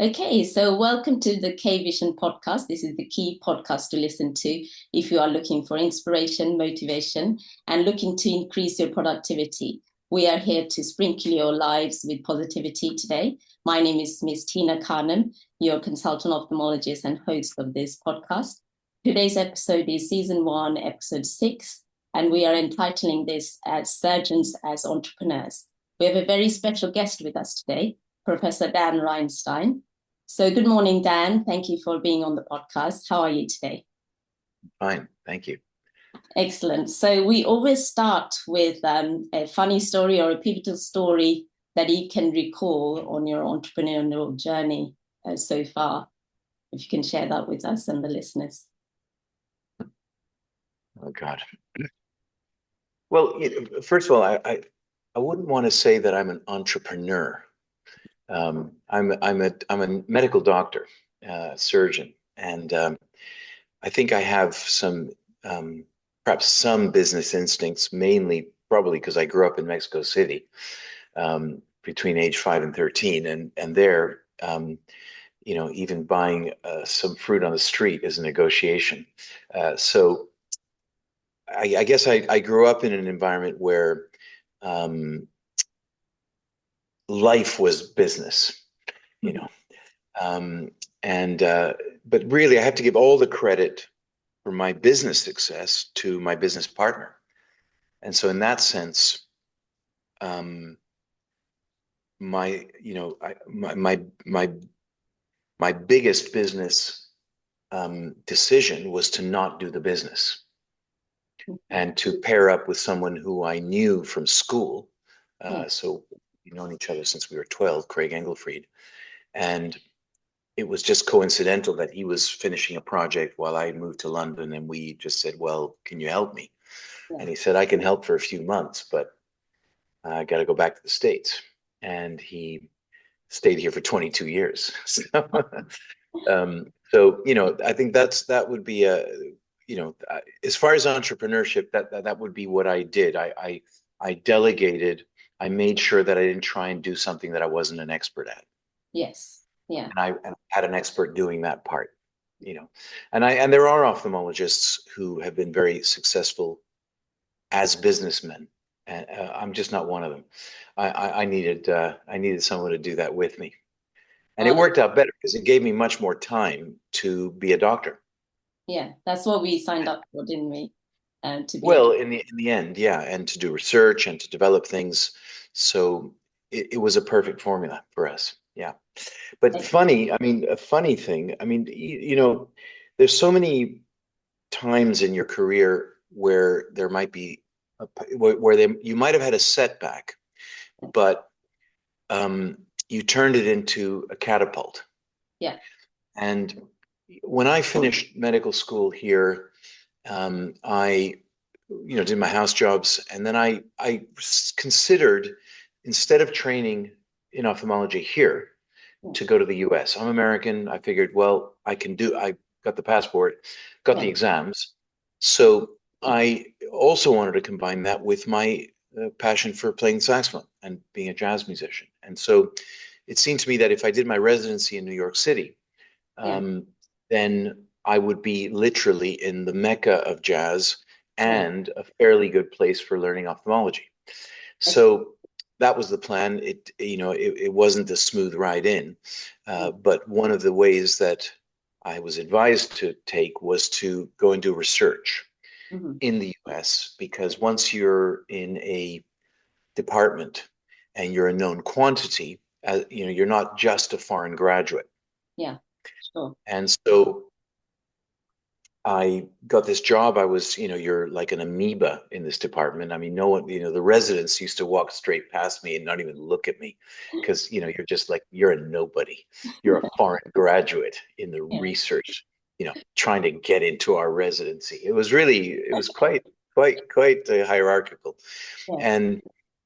Okay, so welcome to the K Vision podcast. This is the key podcast to listen to if you are looking for inspiration, motivation, and looking to increase your productivity. We are here to sprinkle your lives with positivity today. My name is Miss Tina Khanam, your consultant ophthalmologist and host of this podcast. Today's episode is season 1, episode 6, and we are entitling this as Surgeons as Entrepreneurs. We have a very special guest with us today, Professor Dan Reinstein. So good morning, Dan. Thank you for being on the podcast. How are you today? Fine, thank you. Excellent. So we always start with a funny story or a pivotal story that you can recall on your entrepreneurial journey so far. If you can share that with us and the listeners. Oh God. Well, first of all, I wouldn't want to say that I'm an entrepreneur. I'm a medical doctor, surgeon, and I think I have some perhaps some business instincts, mainly probably because I grew up in Mexico City between age 5 and 13, and there, even buying some fruit on the street is a negotiation. So I guess I grew up in an environment where um, life was business, you Mhm. know. Um, and but really, I have to give all the credit for my business success to my business partner. And so, in that sense, um, my you know I, my biggest business decision was to not do the business and to pair up with someone who I knew from school. Yeah. So we've known each other since we were 12, Craig Engelfried. And it was just coincidental that he was finishing a project while I moved to London. And we just said, well, can you help me? Yeah. And he said, I can help for a few months, but I got to go back to the States. And he stayed here for 22 years. So I think that would be as far as entrepreneurship, that would be what I did. I delegated. I made sure that I didn't try and do something that I wasn't an expert at, Yes. Yeah. and I had an expert doing that part. And there are ophthalmologists who have been very successful as businessmen, and I'm just not one of them. I needed someone to do that with me. And it Oh, worked out better because it gave me much more time to be a doctor. yeah. That's what we signed up for, didn't we? To be a Well, in the end, yeah, and to do research and to develop things. So it was a perfect formula for us. Yeah. But funny, I mean, a funny thing, I mean, there's so many times in your career where there might be you might have had a setback, but um, you turned it into a catapult. yeah. And when I finished medical school here, I, did my house jobs, and then I considered, instead of training in ophthalmology here, Yeah. to go to the U.S. I'm American. I figured, well, I got the passport, got Yeah. the exams, so I also wanted to combine that with my passion for playing saxophone and being a jazz musician. And so it seemed to me that if I did my residency in New York City, Yeah. um, then I would be literally in the mecca of jazz Yeah. and a fairly good place for learning ophthalmology. Excellent. So that was the plan. It wasn't a smooth ride in, Yeah. but one of the ways that I was advised to take was to go and do research Mhm. in the US, because once you're in a department and you're a known quantity, you're not just a foreign graduate. Yeah. Sure. And so I got this job. You're like an amoeba in this department. I mean, no one, the residents used to walk straight past me and not even look at me because, you're just like, you're a nobody. You're a foreign graduate in the Yeah. research, trying to get into our residency. It was quite hierarchical. Yeah. And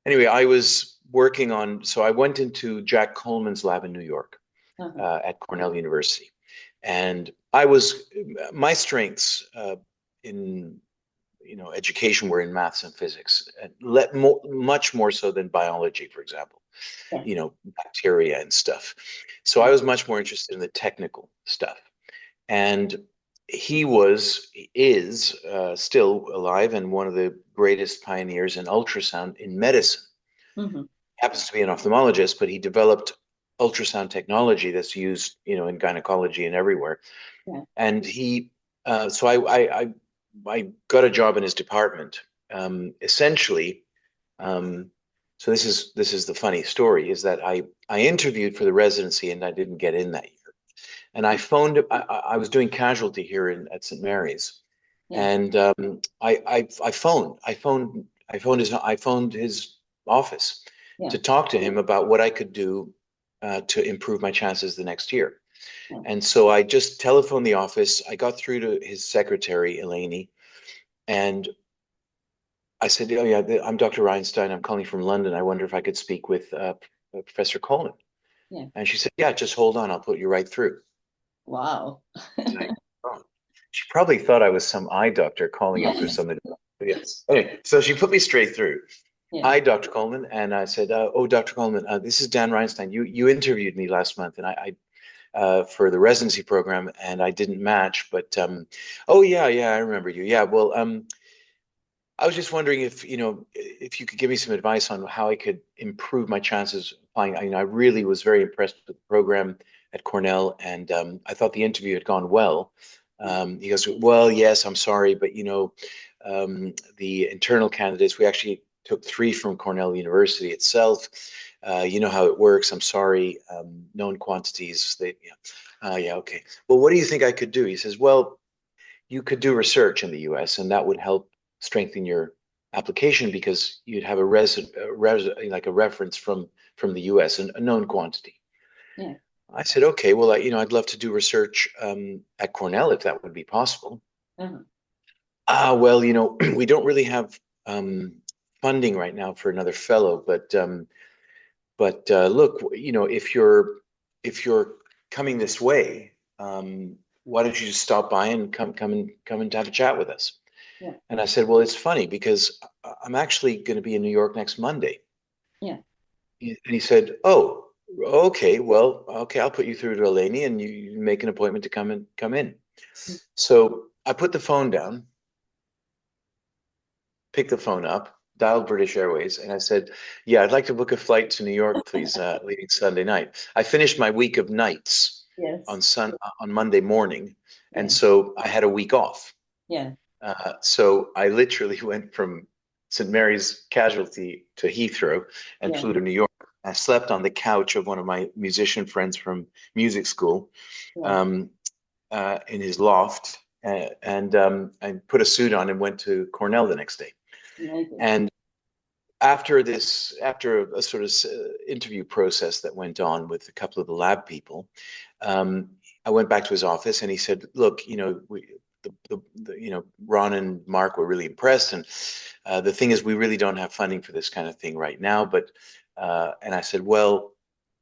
anyway, I was working so I went into Jack Coleman's lab in New York, Uh-huh. at Cornell University. And my strengths in education were in maths and physics, and much more so than biology, for example. Yeah. bacteria and stuff. So I was much more interested in the technical stuff. And he is still alive and one of the greatest pioneers in ultrasound in medicine. Mm-hmm. Happens to be an ophthalmologist, but he developed ultrasound technology that's used, in gynecology and everywhere. Yeah. And so I got a job in his department. Essentially, so this is the funny story is that I interviewed for the residency and I didn't get in that year. And I was doing casualty here at St. Mary's, Yeah. and I phoned his office Yeah. to talk to him about what I could do to improve my chances the next year. Yeah. And so I just telephoned the office. I got through to his secretary, Eleni, and I said, "Oh yeah, I'm Dr. Reinstein. I'm calling from London. I wonder if I could speak with Professor Coleman." Yeah. And she said, "Yeah, just hold on. I'll put you right through." Wow. And oh, she probably thought I was some eye doctor calling up for Yes. something. Yes. Anyway, so she put me straight through. Yeah. Hi, Dr. Coleman. And I said, "Oh, Dr. Coleman, this is Dan Reinstein. You interviewed me last month, and I for the residency program, and I didn't match. But oh yeah, I remember you. Yeah, well, I was just wondering if you could give me some advice on how I could improve my chances applying. I really was very impressed with the program at Cornell, and I thought the interview had gone well. He goes, "Well, yes, I'm sorry, but the internal candidates, we actually took three from Cornell University itself. You know how it works. I'm sorry, known quantities. Yeah, okay. Well, what do you think I could do?" He says, "Well, you could do research in the US, and that would help strengthen your application because you'd have like a reference from the US, and a known quantity." Yeah. I said, "Okay, well, I'd love to do research at Cornell if that would be possible." Uh-huh. Well, we don't really have funding right now for another fellow, but look, if you're coming this way, why don't you just stop by and come and have a chat with us? Yeah. And I said, well, it's funny because I'm actually going to be in New York next Monday. Yeah. And he said, oh, okay, well, okay, I'll put you through to Eleni and you make an appointment to come in. So I put the phone down, picked the phone up, dialed British Airways, and I said, "Yeah, I'd like to book a flight to New York, please, leaving Sunday night." I finished my week of nights Yes. on Monday morning, and Yeah. so I had a week off. Yeah. So I literally went from St. Mary's Casualty to Heathrow and Yeah. flew to New York. I slept on the couch of one of my musician friends from music school, Yeah. um, in his loft, and I put a suit on and went to Cornell the next day. Amazing. And after a sort of interview process that went on with a couple of the lab people, um, I went back to his office and he said, "Look, Ron and Mark were really impressed, and the thing is, we really don't have funding for this kind of thing right now." But and I said, "Well,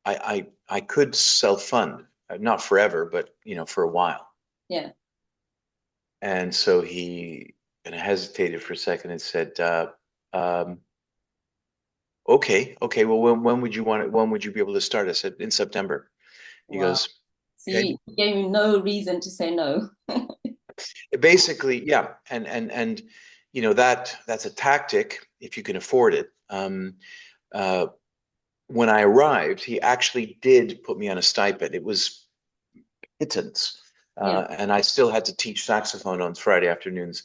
I could self-fund, not forever, but for a while." Yeah. And so he kind of hesitated for a second and said, um, okay. Well, when would you want it? When would you be able to start? I said, in September. He Wow. goes, So okay. you gave me no reason to say no. Basically, yeah. And that's a tactic if you can afford it. Uh, when I arrived, he actually did put me on a stipend. It was pittance. Yeah. And I still had to teach saxophone on Friday afternoons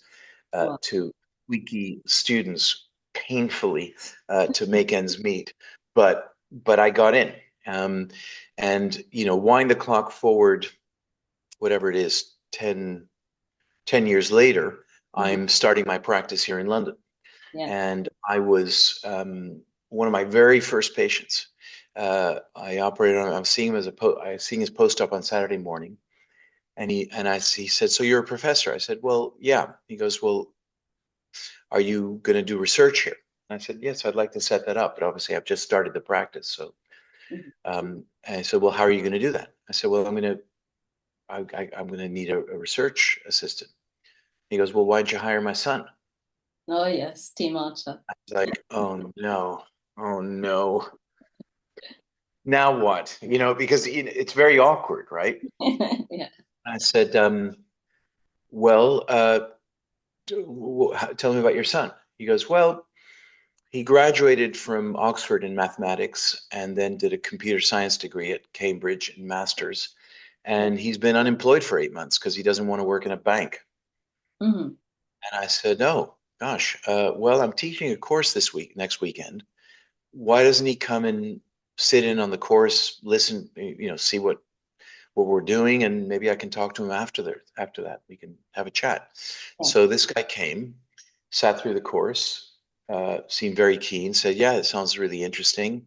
Wow. to squeaky students painfully to make ends meet. But I got in. Um, and wind the clock forward, whatever it is, 10 years later, Mhm. I'm starting my practice here in London. Yeah. And I was one of my very first patients. I operated on. I'm seeing him I was seeing his post-op on Saturday morning, and he said, "So you're a professor?" I said, "Well, yeah." He goes, "Well, are you going to do research here?" And I said, "Yes, I'd like to set that up, but obviously I've just started the practice." So, Mhm. and I said, "Well, how are you going to do that?" I said, "Well, I'm going to need a research assistant." He goes, "Well, why don't you hire my son?" Oh yes, Team Archer. I was like, "Oh no, oh no." now what? Because it's very awkward, right? Yeah. I said, well, tell me about your son. He goes, well, he graduated from Oxford in mathematics and then did a computer science degree at Cambridge and master's. And he's been unemployed for 8 months because he doesn't want to work in a bank. Hmm. And I said, oh, gosh, well, I'm teaching a course next weekend. Why doesn't he come and sit in on the course, listen, see what we're doing, and maybe I can talk to him after that. We can have a chat. Yeah. So this guy came, sat through the course, seemed very keen, said, yeah, it sounds really interesting.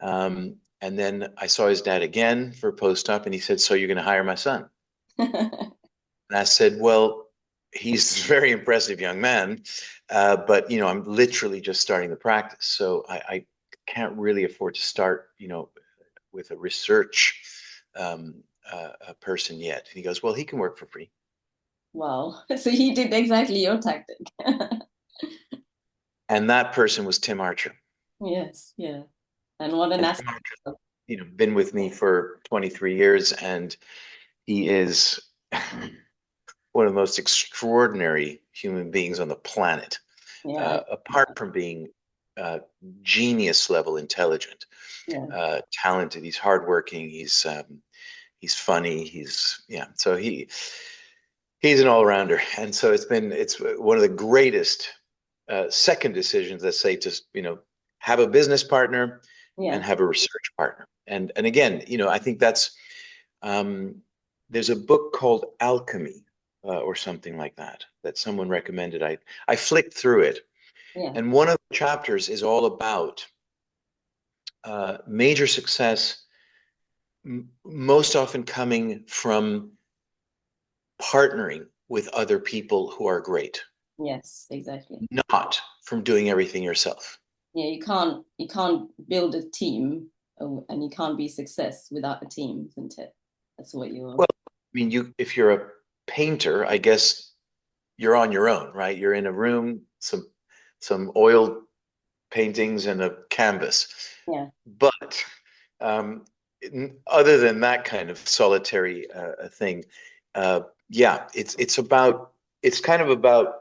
And then I saw his dad again for post-op, and he said, so you're going to hire my son? And I said, well, he's a very impressive young man, but I'm literally just starting the practice, so I can't really afford to start, with a research a person yet. And he goes, well, he can work for free. Wow. So he did exactly your tactic. And that person was Tim Archer. Yes, yeah. And what an And asset. Tim Archer, been with me for 23 years, and he is one of the most extraordinary human beings on the planet. Yeah, Apart from being genius level intelligent, yeah, talented, he's hardworking, he's funny, so he's an all-rounder. And so it's one of the greatest second decisions, let's say, to have a business partner yeah, and have a research partner. And again, I think that's there's a book called Alchemy, or something like that someone recommended. I flicked through it, yeah, and one of the chapters is all about major success, most often coming from partnering with other people who are great, yes, exactly. not from doing everything yourself. Yeah, you can't build a team, and you can't be success without a team, isn't it? That's what you're. Well, I mean, if you're a painter, I guess you're on your own, right? You're in a room, some oil paintings and a canvas. Yeah, But um, other than that kind of solitary thing, yeah, it's kind of about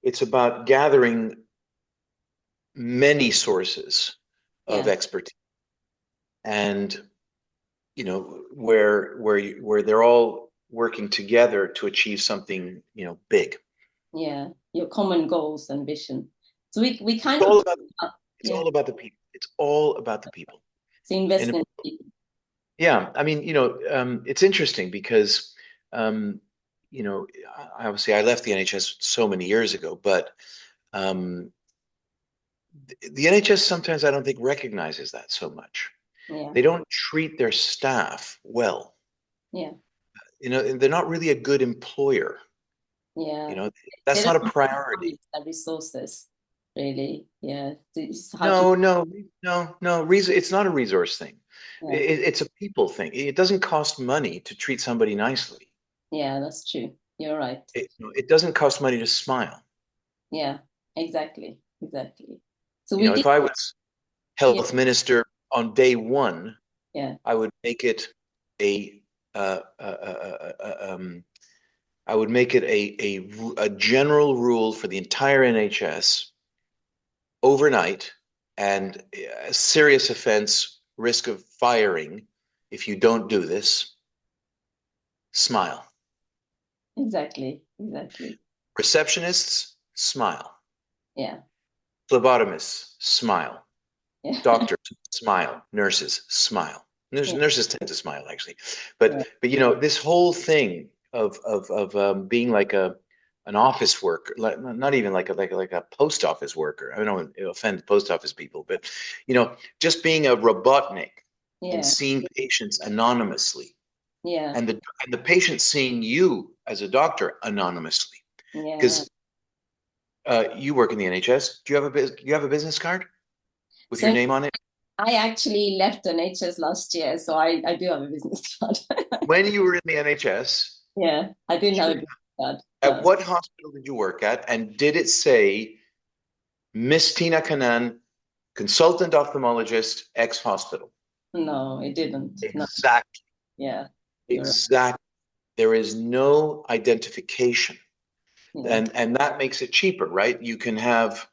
it's about gathering many sources of yeah, expertise, and where they're all working together to achieve something big. yeah. Your common goals and vision. So we It's kind of all about it's yeah. all about the people. It's all about the people. So invest And in people. yeah, I mean, it's interesting because um, obviously I left the NHS so many years ago, but um, the NHS sometimes I don't think recognizes that so much. Yeah, They don't treat their staff well. yeah, They're not really a good employer. yeah. You know, They that's don't not a have priority. the resources, really. Yeah, it's how to. No, no, no, no. It's not a resource thing. Yeah, It's a people thing. It doesn't cost money to treat somebody nicely. yeah, that's true. You're right. It doesn't cost money to smile. Yeah, exactly, exactly. So You we know, did. if I was Yeah, health minister on day one, yeah, I would make it a uh, uh, uh, uh, uh, um, I would make it a general rule for the entire NHS overnight, and a serious offense, risk of firing if you don't do this. Smile. exactly, exactly. Receptionists, smile. Yeah, Phlebotomists, smile. yeah, Doctors, smile. Nurses, smile. yeah, Nurses tend to smile, actually, yeah, but this whole thing of being like an office worker, not even like a post office worker. I don't want to offend post office people, but just being a robotnik and yeah, seeing patients anonymously, yeah, and the patient seeing you as a doctor anonymously, yeah. because you work in the NHS. Do you have a business card with your So name on it? I actually left NHS last year, so I do have a business card. When you were in the NHS, Yeah, I didn't have a business card, at but what hospital did you work at? And did it say, Miss Tina Khanam, consultant ophthalmologist, ex-hospital. No, it didn't. No. Exactly. Yeah. You're right. Exactly. There is no identification. Yeah. And that makes it cheaper, right? You can have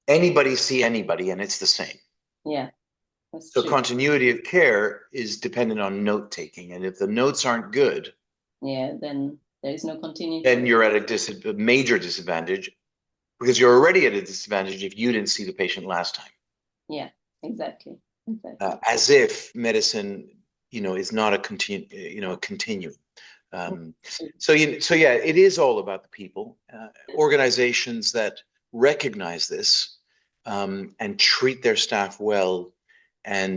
anybody see anybody and it's the same. Yeah. That's So true. continuity of care is dependent on note taking. And if the notes aren't good, Yeah. Then there is no then continuity. you're at a major disadvantage because you're already at a disadvantage if you didn't see the patient last time. Yeah. Exactly. Exactly. As if medicine, is not a continuum. So yeah, it is all about the people. Organizations that recognize this and treat their staff well, and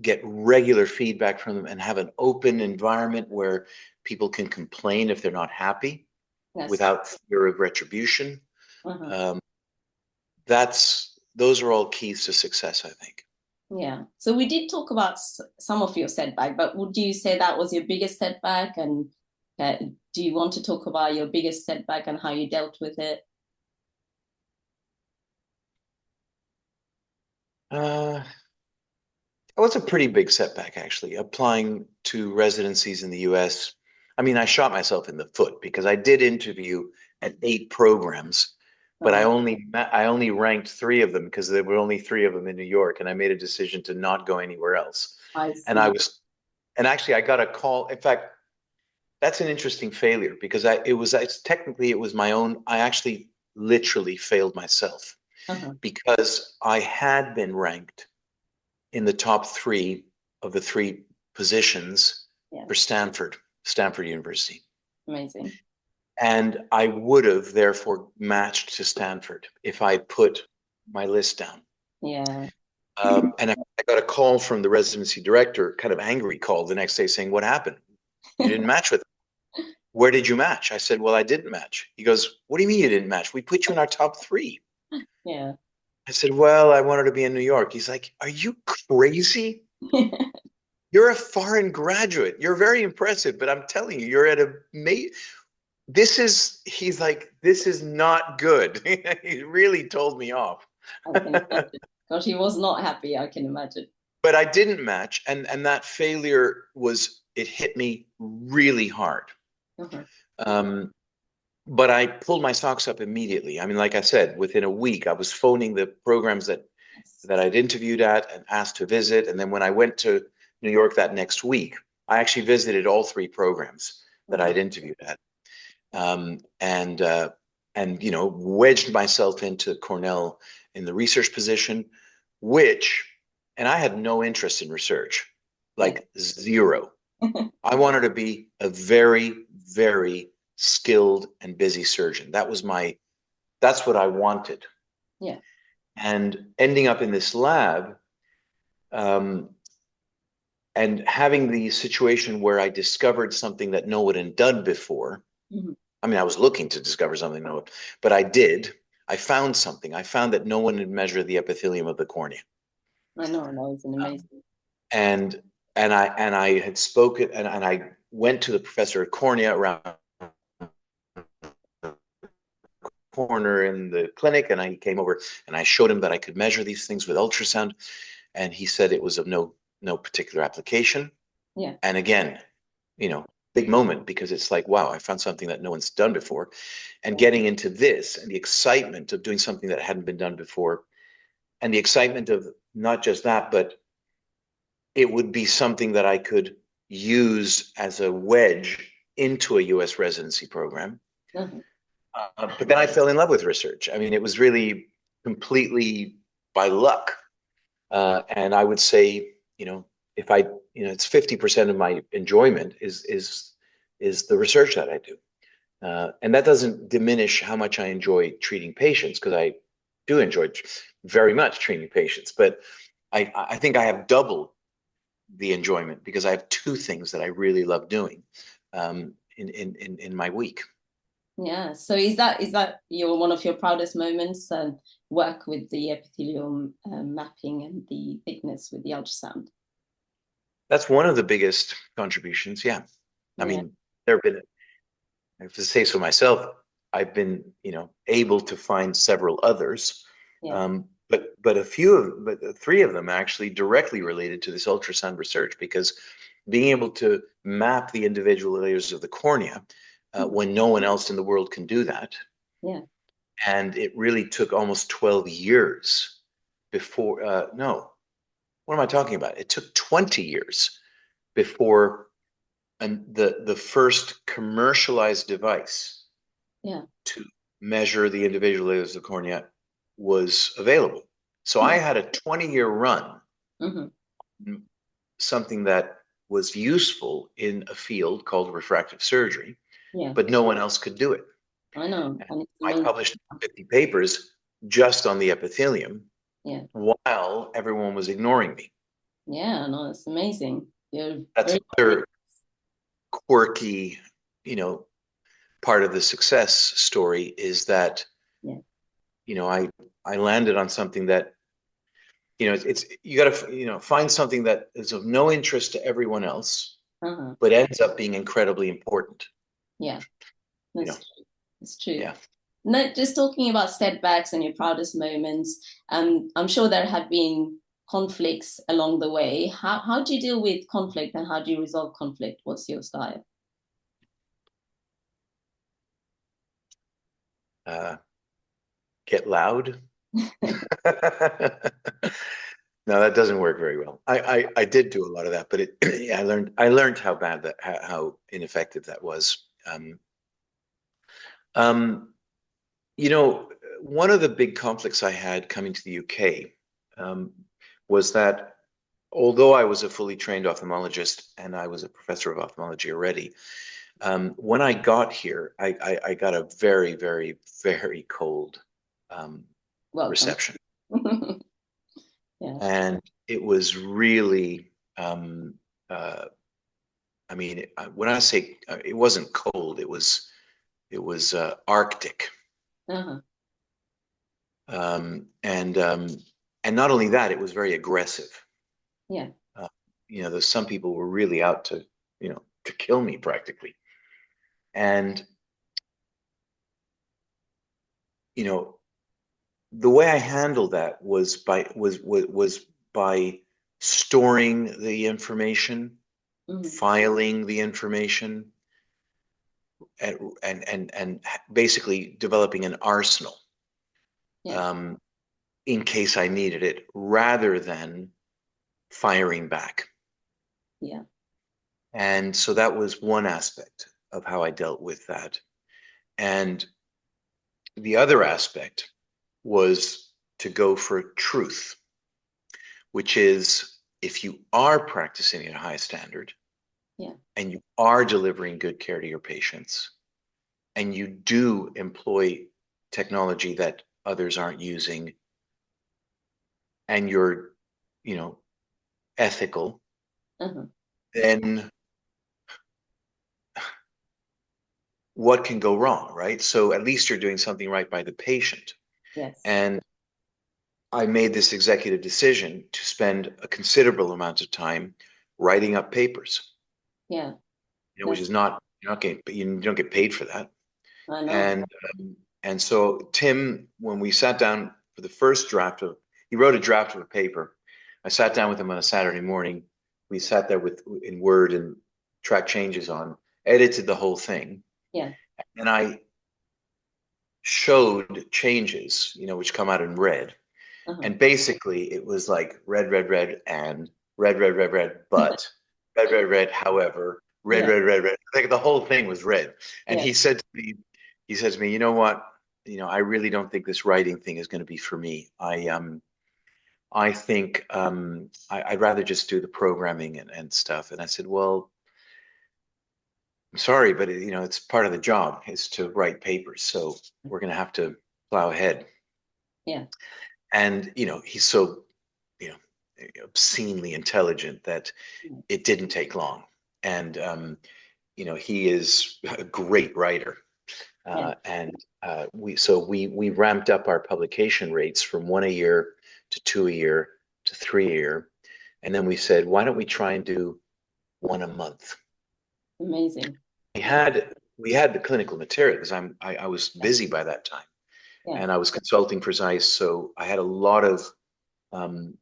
get regular feedback from them, and have an open environment where people can complain if they're not happy That's true. without fear of retribution. Uh-huh. Um, those are all keys to success, I think. Yeah. So we did talk about some of your setback, but would you say that was your biggest setback? And do you want to talk about your biggest setback and how you dealt with it? Uh, it was a pretty big setback, actually, applying to residencies in the US. I mean, I shot myself in the foot because I did interview at 8 programs, but I Oh, only ranked 3 of them because there were only 3 of them in New York, and I made a decision to not go anywhere else. I And I see. was, and actually, I got a call. In fact, that's an interesting failure because technically it was my own. I actually literally failed myself Uh-huh. because I had been ranked in the top 3 of the 3 positions Yeah. for Stanford University. Amazing. And I would have therefore matched to Stanford if I put my list down. Yeah. And I got a call from the residency director, kind of angry call the next day saying, "What happened? You didn't match with them. Where did you match?" I said, "Well, I didn't match." He goes, "What do you mean you didn't match? We put you in our top 3." Yeah. I said, "Well, I wanted to be in New York." He's like, "Are you crazy? You're a foreign graduate. You're very impressive, but I'm telling you, you're at he's like, this is not good." He really told me off. I can imagine. Gosh, he was not happy, I can imagine. But I didn't match. And that failure it hit me really hard. Uh-huh. Um, but I pulled my socks up immediately. I mean, like I said, within a week, I was phoning the programs Yes. that I'd interviewed at and asked to visit. And then when I went to New York that next week, I actually visited all 3 programs that Uh-huh. I'd interviewed at, and wedged myself into Cornell in the research position, and I had no interest in research, Yeah. like zero. I wanted to be a very, very skilled and busy surgeon. That's what I wanted. Yeah. And ending up in this lab, um, and having the situation where I discovered something that no one had done before. Mm-hmm. I mean, I was looking to discover something, no, but I did. I found something. I found that no one had measured the epithelium of the cornea, I know it's an amazing. and I had spoken, and I went to the professor of cornea around the corner in the clinic, and I came over and I showed him that I could measure these things with ultrasound, and he said it was of no particular application. Yeah. And again, big moment because it's like, wow, I found something that no one's done before. And Yeah. getting into this and the excitement of doing something that hadn't been done before, and the excitement of not just that, but it would be something that I could use as a wedge into a US residency program. Uh-huh. But then I fell in love with research. I mean, it was really completely by luck. And I would say, if it's 50% of my enjoyment is the research that I do. And that doesn't diminish how much I enjoy treating patients, because I do enjoy very much treating patients. But I think I have double the enjoyment because I have 2 things that I really love doing in my week. Yeah. So is that your one of your proudest moments and work with the epithelium mapping and the thickness with the ultrasound? That's one of the biggest contributions. Yeah. I Yeah. mean, there have been, I have to say so myself, I've been, able to find several others. Yeah. but three of them actually directly related to this ultrasound research, because being able to map the individual layers of the cornea when no one else in the world can do that. Yeah. And it really took almost 12 years before, no, what am I talking about? It took 20 years before the first commercialized device to measure the individual layers of the cornea was available. So I had a 20-year run, something that was useful in a field called refractive surgery, but no one else could do it. I know. And I published 50 papers just on the epithelium, while everyone was ignoring me. Yeah, no, it's amazing. That's another quirky, part of the success story, is that, I landed on something that, it's you got to, find something that is of no interest to everyone else, but ends up being incredibly important. Yeah, that's true. It's true. Yeah. Not just talking about setbacks and your proudest moments. I'm sure there have been conflicts along the way. How do you deal with conflict, and how do you resolve conflict? What's your style? Get loud. No, that doesn't work very well. I did do a lot of that, but I learned how bad that, how ineffective that was. One of the big conflicts I had coming to the UK was that, although I was a fully trained ophthalmologist and I was a professor of ophthalmology already, when I got here, I got a very, very, very cold reception. Yeah. And it was really, when I say it wasn't cold, it was Arctic. And not only that, it was very aggressive. Yeah. There's some people were really out to, to kill me practically. And, the way I handled that was by storing the information, filing the information, and basically developing an arsenal in case I needed it, rather than firing back. Yeah. And so that was one aspect of how I dealt with that. And the other aspect was to go for truth, which is, if you are practicing at a high standard, and you are delivering good care to your patients, and you do employ technology that others aren't using, and you're, ethical, then what can go wrong, right? So at least you're doing something right by the patient. Yes. And I made this executive decision to spend a considerable amount of time writing up papers. Yeah. Which is not, you don't get paid for that. I know. And so Tim, when we sat down for the first draft he wrote a draft of a paper. I sat down with him on a Saturday morning. We sat there in Word and track changes on, edited the whole thing. Yeah. And I showed changes, which come out in red. And basically it was like red, red, red, and red, red, red, red, but red, red, red, however, red, red, red, red. Like the whole thing was red. And he said to me, you know what? I really don't think this writing thing is going to be for me. I think I'd rather just do the programming and stuff. And I said, well, I'm sorry, but it's part of the job is to write papers. So we're going to have to plow ahead. Yeah. And, he's so, obscenely intelligent that it didn't take long. And, he is a great writer. And we ramped up our publication rates from 1 a year to 2 a year to 3 a year. And then we said, why don't we try and do 1 a month? Amazing. We had the clinical material, because I was busy by that time. Yeah. and I was consulting for Zeiss, so I had a lot of um,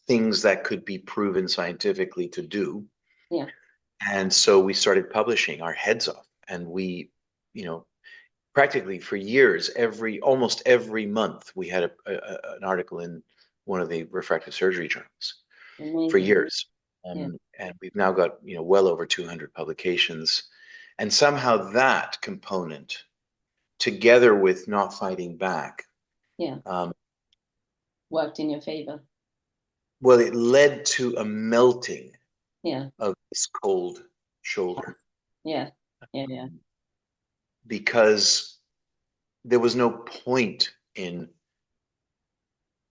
things that could be proven scientifically to do. Yeah. And so we started publishing our heads off, and we, you know, practically for years, almost every month, we had an article in one of the refractive surgery journals for Amazing. years. Yeah. And we've now got, well over 200 publications. And somehow that component, together with not fighting back, Yeah. um, Worked in your favor. well, it led to a melting Yeah. of this cold shoulder Yeah. Yeah. Yeah. because there was no point in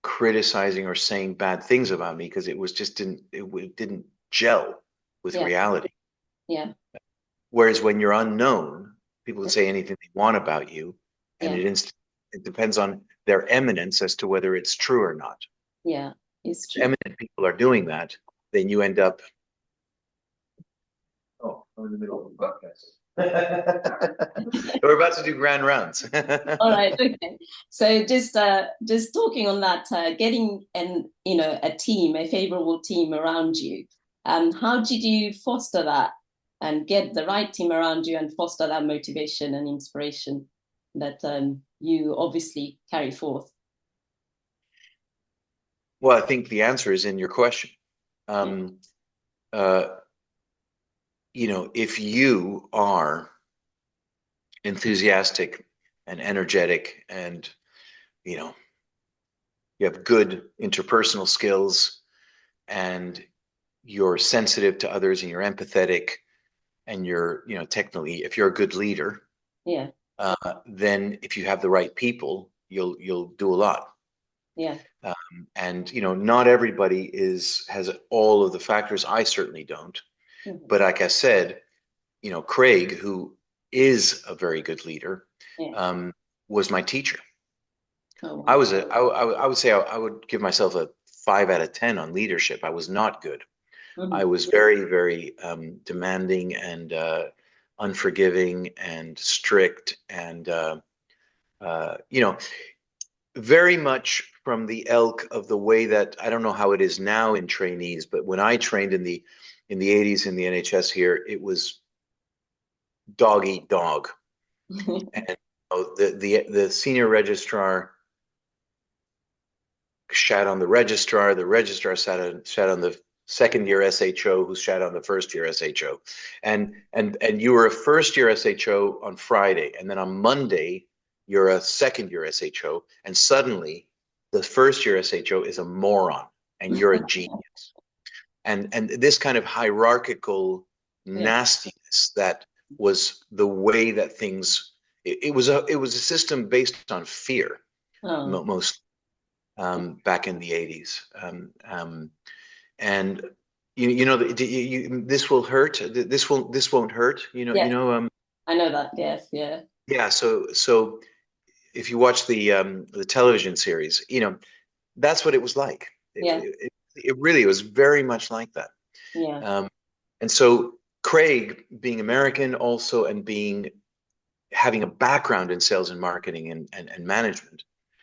criticizing or saying bad things about me because it was just didn't gel with Yeah. reality. Yeah. Whereas when you're unknown, people can say anything they want about you, and Yeah. it depends on their eminence as to whether it's true or not. Yeah. It's true. Eminent people are doing that, then you end up. Oh, I'm in the middle of a podcast. We're about to do grand rounds. All right, okay. So just talking on that, getting a team, a favorable team around you. How did you foster that and get the right team around you and foster that motivation and inspiration that you obviously carry forth? Well, I think the answer is in your question. Yeah, Uh, if you are enthusiastic and energetic and, you know, you have good interpersonal skills and you're sensitive to others and you're empathetic and you're, technically, if you're a good leader, yeah, then if you have the right people, you'll do a lot. yeah, And not everybody has all of the factors. I certainly don't. mhm, But like I said, Craig, who is a very good leader, yeah. was my teacher. Oh, I wow. was I would say I would give myself a 5 out of 10 on leadership. I was not good. I Mhm. was very, very demanding and unforgiving and strict and very much from the ilk of the way that I don't know how it is now in trainees, but when I trained in the 80s in the NHS here, it was dog eat dog, and the senior registrar shat on the registrar. The registrar sat on the second year SHO, who shat on the first year SHO, and you were a first year SHO on Friday, and then on Monday you're a second year SHO, and suddenly the first year SHO is a moron, and you're a genius, and this kind of hierarchical Yeah. nastiness that was the way that things. It was a system based on fear, Oh, most back in the 80s. And this will hurt. This won't hurt. yes, I know that. Yes, yeah, Yeah. So if you watch the television series, that's what it was like. It, yeah, it, it really was very much like that. yeah, Um, and so Craig, being American also, and having a background in sales and marketing and management,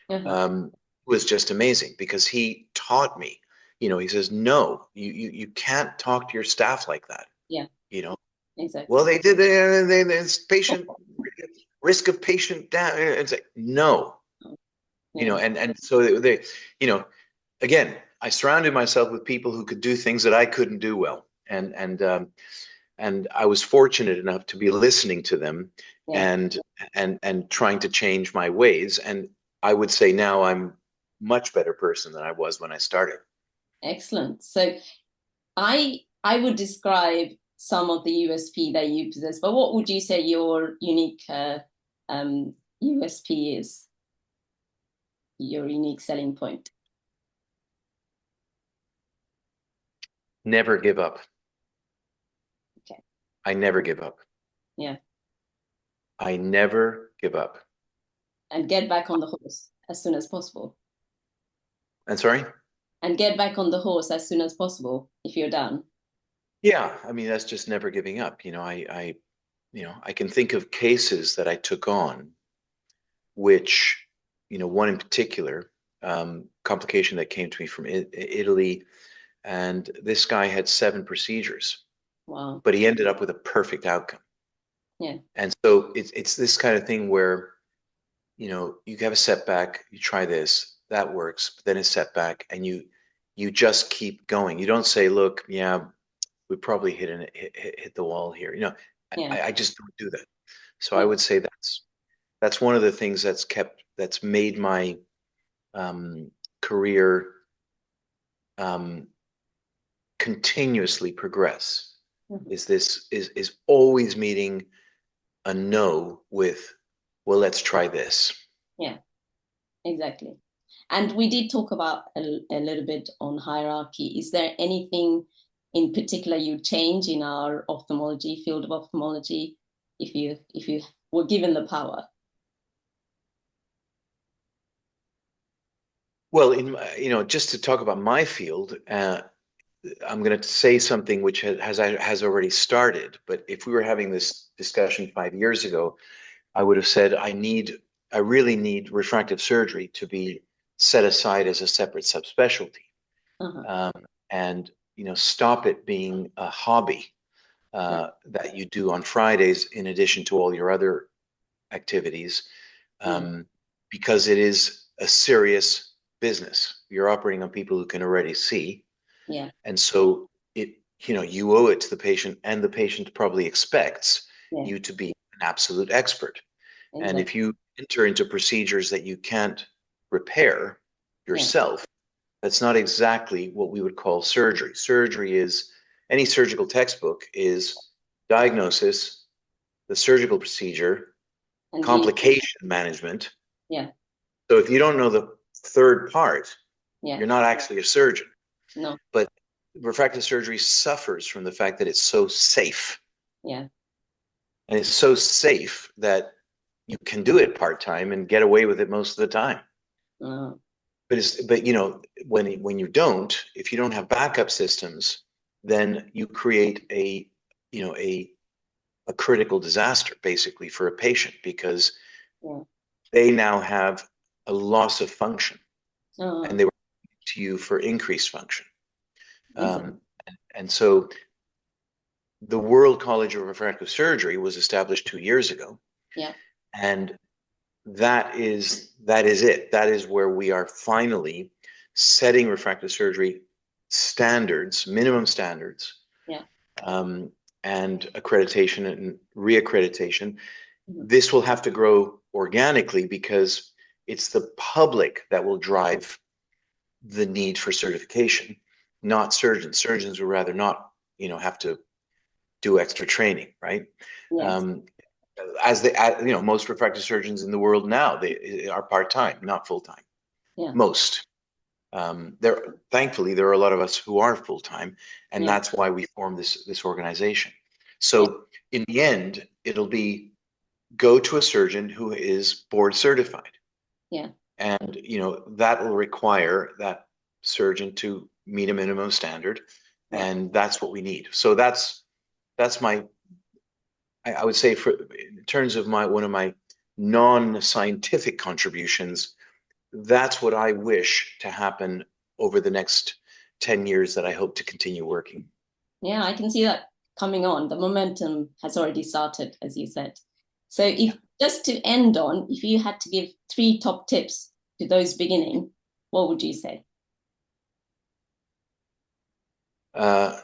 uh-huh. um, was just amazing because he taught me. He says, "No, you can't talk to your staff like that." Yeah, You know, well, exactly. they did. It's patient risk of patient down. It's like no, Yeah, and so you know, again, I surrounded myself with people who could do things that I couldn't do well, and I was fortunate enough to be listening to them yeah. and and trying to change my ways. And I would say now I'm much better person than I was when I started. Excellent. So I would describe some of the USP that you possess, but what would you say your unique USP is? Your unique selling point? Never give up. Okay. I never give up. Yeah. I never give up. And get back on the horse as soon as possible. And sorry? And get back on the horse as soon as possible if you're done. Yeah, I mean that's just never giving up. I can think of cases that I took on which one in particular, complication that came to me from Italy, and this guy had 7 procedures, Wow. but he ended up with a perfect outcome. Yeah. And so it's this kind of thing where, you have a setback, you try this, that works, but then a setback, and you just keep going. You don't say, look, yeah, we probably hit the wall here. Yeah. I just don't do that. So I Yeah. would say that's one of the things that's made my career um, continuously progress. Mhm. Is always meeting a no with, well, let's try this. Yeah. Exactly. And we did talk about a little bit on hierarchy. Is there anything in particular you change in our ophthalmology, field of ophthalmology, if you were given the power? Well, just to talk about my field, I'm going to say something which has already started. But if we were having this discussion 5 years ago, I would have said I really need refractive surgery to be set aside as a separate subspecialty, Uh-huh. um, and stop it being a hobby Yeah. that you do on Fridays in addition to all your other activities, Yeah. um, because it is a serious business. You're operating on people who can already see, Yeah. and so you owe it to the patient, and the patient probably expects Yeah. you to be an absolute expert. And Exactly. if you enter into procedures that you can't repair Yeah. yourself, that's not exactly what we would call surgery. Surgery is, any surgical textbook is diagnosis, the surgical procedure, And re complication management. yeah. So if you don't know the third part, Yeah. you're not actually a surgeon. No. But refractive surgery suffers from the fact that it's so safe. Yeah. And it's so safe that you can do it part-time and get away with it most of the time. Uh, But when you don't, if you don't have backup systems, then you create a critical disaster basically for a patient, because yeah. they now have a loss of function, Uh, and they were to you for increased function. exactly. Um, and so the World College of Refractive Surgery was established 2 years ago, Yeah. and that is it. That is where we are finally setting refractive surgery standards, minimum standards, Yeah. um, and accreditation and reaccreditation. Mhm. This will have to grow organically because it's the public that will drive the need for certification, not surgeons. Surgeons would rather not, have to do extra training, right? Yes. Um, most refractive surgeons in the world now, they are part-time, not full-time. Yeah. Most. Thankfully, there are a lot of us who are full-time, and Yeah. that's why we formed this organization. Yeah. So in the end, it'll be go to a surgeon who is board certified, Yeah. and that will require that surgeon to meet a minimum standard, Yeah. and that's what we need. So that's my I would say, for in terms of one of my non-scientific contributions, that's what I wish to happen over the next 10 years that I hope to continue working. Yeah. I can see that coming on. The momentum has already started, as you said. So, Yeah. if just to end on, if you had to give 3 top tips to those beginning, what would you say?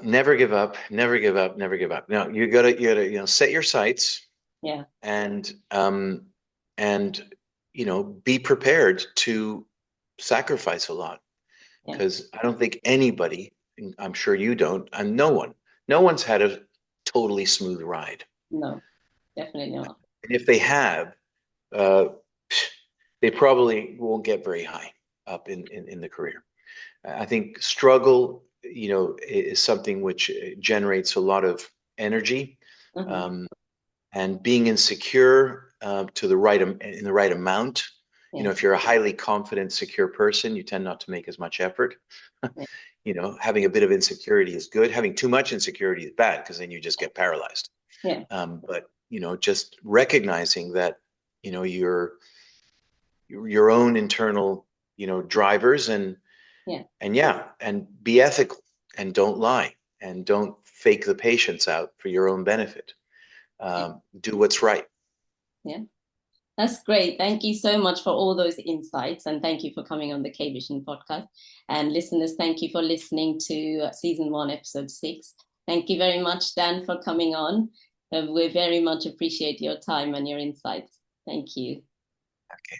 Never give up, never give up, never give up. Now you gotta set your sights, Yeah. and and be prepared to sacrifice a lot, Yeah. because I don't think anybody, and I'm sure you don't, and no one's had a totally smooth ride. No, definitely not. And if they have, uh, they probably won't get very high up in the career. I think struggle, is something which generates a lot of energy, Uh-huh. um, and being insecure to the right in the right amount. Yeah. If you're a highly confident, secure person, you tend not to make as much effort. Yeah. Having a bit of insecurity is good. Having too much insecurity is bad, because then you just get paralyzed. Yeah. But just recognizing that, you're your own internal, drivers, and Yeah. and be ethical, and don't lie, and don't fake the patients out for your own benefit. Do what's right. Yeah. That's great. Thank you so much for all those insights, and thank you for coming on the K Vision podcast. And listeners, thank you for listening to season 1, episode 6. Thank you very much, Dan, for coming on. We very much appreciate your time and your insights. Thank you. Okay.